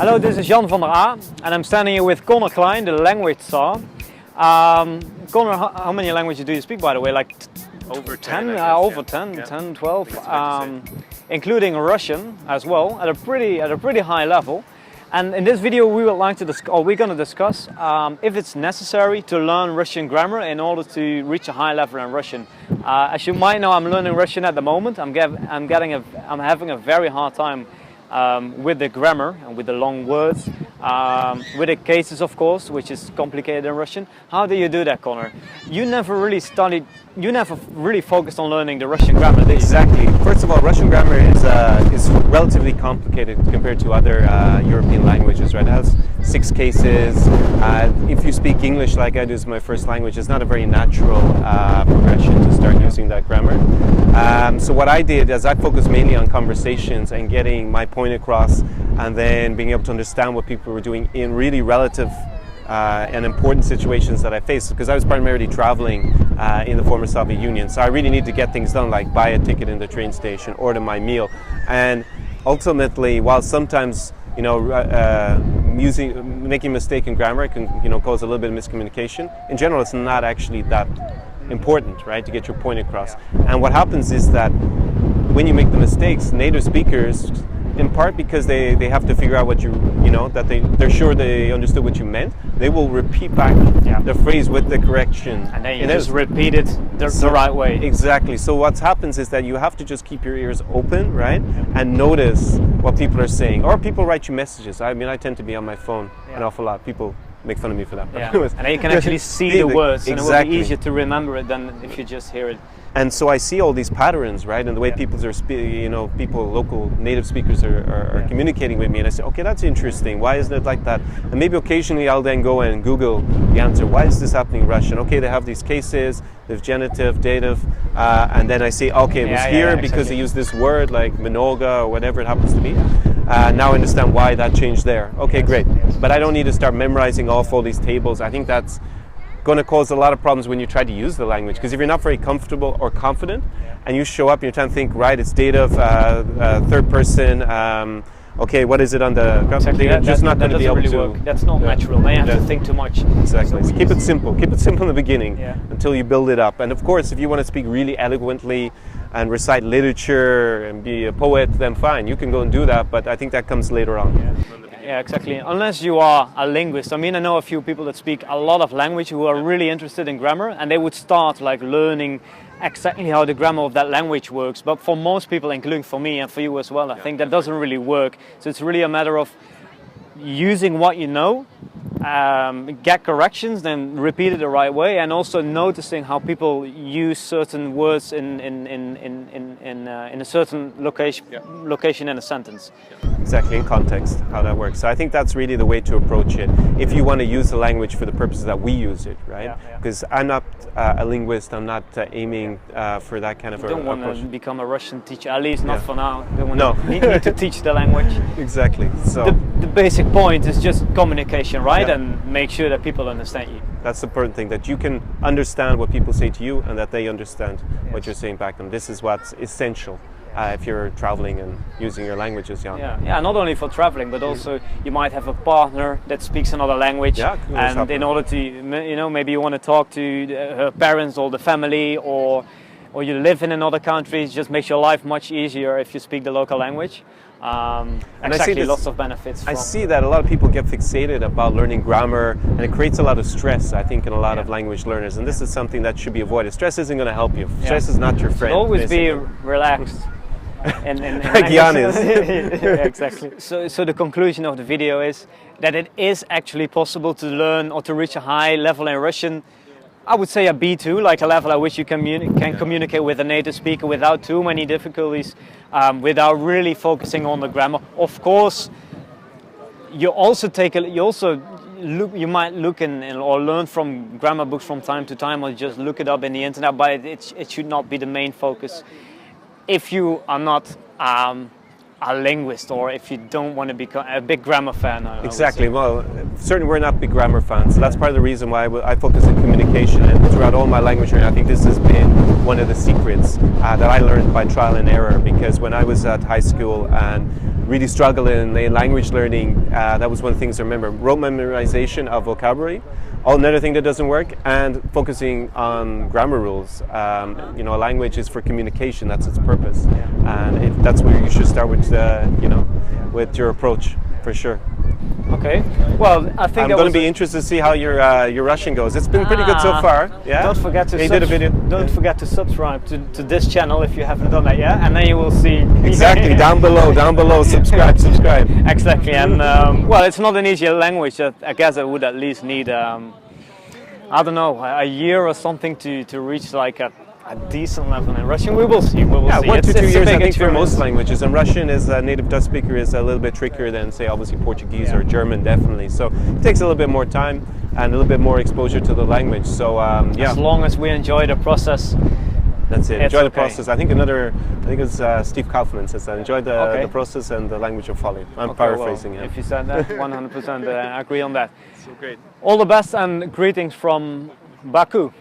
Hello, this is Jan van der A, and I'm standing here with Connor Klein, the language czar. Connor, how many languages do you speak, by the way? Like over 10, 10, over yeah. 10, Yeah. 10, 12, I think it's fair to say. including Russian as well, at a pretty high level. And in this video, we would like to we're going to discuss if it's necessary to learn Russian grammar in order to reach a high level in Russian. As you might know, I'm learning Russian at the moment. I'm having a very hard time with the grammar and with the long words, with the cases, of course, which is complicated in Russian. How do you do that, Connor? You never really focused on learning the Russian grammar, did you? Exactly. First of all, Russian grammar is relatively complicated compared to other European languages, right? It has 6 cases. If you speak English like I do as my first language, it's not a very natural progression to start using that grammar. So what I did is I focused mainly on conversations and getting my point across, and then being able to understand what people were doing in really relative and important situations that I faced, because I was primarily traveling in the former Soviet Union. So I really need to get things done, like buy a ticket in the train station, order my meal. And ultimately, while sometimes making a mistake in grammar can cause a little bit of miscommunication, in general it's not actually that important, right, to get your point across. And what happens is that when you make the mistakes, native speakers, in part because they have to figure out what that they're sure they understood what you meant, they will repeat back the phrase with the correction. And then you just repeat it the right way. Exactly. So what happens is that you have to just keep your ears open, right, and notice what people are saying. Or people write you messages. I mean, I tend to be on my phone an awful lot. People make fun of me for that. Yeah. And then you can actually see the words, and exactly. it will be easier to remember it than if you just hear it. And so I see all these patterns, right, and the way people are, local native speakers are communicating with me, and I say, okay, that's interesting. Why isn't it like that? And maybe occasionally I'll then go and Google the answer. Why is this happening in Russian? Okay, they have these cases. There's genitive, dative, and then I say, okay, it was here because they use this word like mnogo or whatever it happens to be. Now I understand why that changed there. Okay, great. But I don't need to start memorizing off all these tables. I think that's going to cause a lot of problems when you try to use the language, because if you're not very comfortable or confident and you show up and you're trying to think, right, it's dative, third person, okay, what is it on the exactly. You're just not going to be able to work. That's not natural. They have to think too much. Exactly. So keep it simple in the beginning until you build it up. And of course, if you want to speak really eloquently and recite literature and be a poet, then fine, you can go and do that, but I think that comes later on. Yeah, exactly. Unless you are a linguist. I mean, I know a few people that speak a lot of language who are really interested in grammar, and they would start like learning exactly how the grammar of that language works. But for most people, including for me and for you as well, I think that doesn't really work. So it's really a matter of using what you know, get corrections, then repeat it the right way, and also noticing how people use certain words in a certain location in a sentence. Exactly, in context, how that works. So I think that's really the way to approach it if you want to use the language for the purposes that we use it, right? Because I'm not a linguist, I'm not aiming for that kind of approach. You don't want to become a Russian teacher, at least not for now. You don't need to teach the language. Exactly. So the basic point is just communication, right? And make sure that people understand you. That's the important thing, that you can understand what people say to you and that they understand what you're saying back to them. This is what's essential if you're traveling and using your languages. Yeah, not only for traveling, but also you might have a partner that speaks another language, and in order to, maybe you want to talk to her parents or the family, or you live in another country, it just makes your life much easier if you speak the local language. And I see lots of benefits. I see that a lot of people get fixated about learning grammar, and it creates a lot of stress, I think, in a lot of language learners. And this is something that should be avoided. Stress isn't going to help you. Stress is not your friend. Always be relaxed. Like Jan is. Exactly. So the conclusion of the video is that it is actually possible to learn or to reach a high level in Russian. I would say a B2, like a level at which you can communicate with a native speaker without too many difficulties, without really focusing on the grammar. Of course, you might look or learn from grammar books from time to time, or just look it up in the internet, but it should not be the main focus. If you are not a linguist, or if you don't want to become a big grammar fan. Exactly. Well, certainly we're not big grammar fans. So that's part of the reason why I focus on communication. And throughout all my language learning, I think this has been one of the secrets that I learned by trial and error. Because when I was at high school and really struggle in language learning, that was one of the things I remember. Rote memorization of vocabulary. Another thing that doesn't work, and focusing on grammar rules. You know, a language is for communication. That's its purpose, and that's where you should start with. You know, with your approach for sure. Okay. Well, I think I'm going to be interested to see how your Russian goes. It's been pretty good so far. Yeah. Don't forget to did a video. Don't forget to subscribe to this channel if you haven't done that yet, and then you will see Exactly. down below. Subscribe. Exactly. And well, it's not an easy language. I guess I would at least need I don't know, a year or something to reach like a decent level in Russian. We will see. 1 to 2 years, I think, for most experience. languages. And Russian, as a native Dutch speaker, is a little bit trickier than, say, obviously Portuguese or German, definitely. So it takes a little bit more time and a little bit more exposure to the language. So yeah, As long as we enjoy the process. that's it. it's Enjoy the okay. process. I think it's Steve Kaufman says that. Enjoy the process and the language will follow. I'm Okay, paraphrasing well, him. if you said that, 100% agree on that. So great. All the best and greetings from Baku.